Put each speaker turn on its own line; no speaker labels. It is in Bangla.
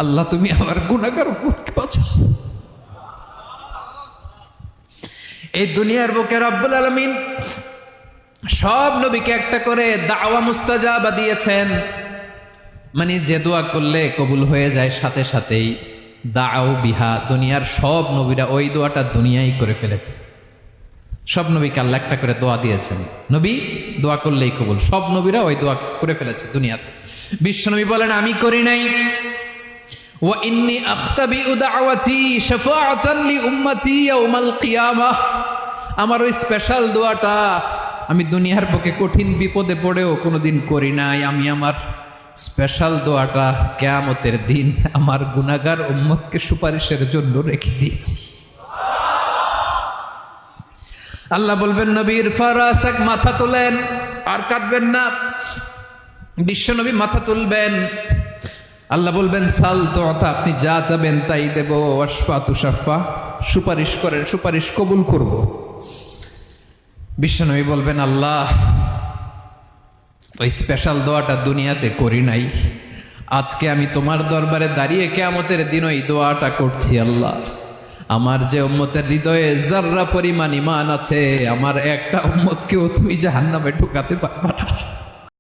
আল্লাহ তুমি আমার গুনাহগার উম্মতকে বাঁচাও। এই দুনিয়ার বুকে রব্বুল আলামিন সব নবীকে একটা করে দাওয়া মুস্তাজাবা দিয়েছেন, মানে যে দোয়া করলে কবুল হয়ে যায় সাথে সাথেই। দাও বিহা, দুনিয়ার সব নবীরা ওই দোয়াটা দুনিয়ায় করে ফেলেছে। সব নবীকে আল্লাহ একটা করে দোয়া দিয়েছেন, নবী দোয়া করলেই কবুল। সব নবীরা ওই দোয়া করে ফেলেছে দুনিয়াতে। বিশ্বনবী বলেন আমি করি নাই। ওয়া ইন্নী আখতাবিউ দাওয়াতি শাফাআতান লি উম্মতি ইয়াউমাল কিয়ামাহ, আমার ওই স্পেশাল দোয়াটা আমি দুনিয়ার বুকে কঠিন বিপদে পড়েও কোনোদিন করি নাই। আমি আমার স্পেশাল দোয়াটা কিয়ামতের দিন আমার গুনাহগার উম্মতকে সুপারিশের জন্য রেখে দিয়েছি। আল্লাহ বলবেন নবীর ফারাসাক, মাথা তোলেন, আর কাঁদবেন না। বিশ্বনবী মাথা তুলবেন। আল্লাহ বলবেন সাল তোতা, আপনি যা চাবেন তাই দেব। ওয়াশফা তুশাফা, সুপারিশ করেন, সুপারিশ কবুল করব। বিশ্বনবী বলবেন আল্লাহ ওই স্পেশাল দোয়াটা দুনিয়াতে করি নাই, আজকে আমি তোমার দরবারে দাঁড়িয়ে কিয়ামতের দিন ওই দোয়াটা করছি। আল্লাহ আমার যে উম্মতের হৃদয়ে যাররা পরিমাণ ঈমান আছে, আমার একটা উম্মতকেও তুই জাহান্নামে ঢুকাতে পারবা না।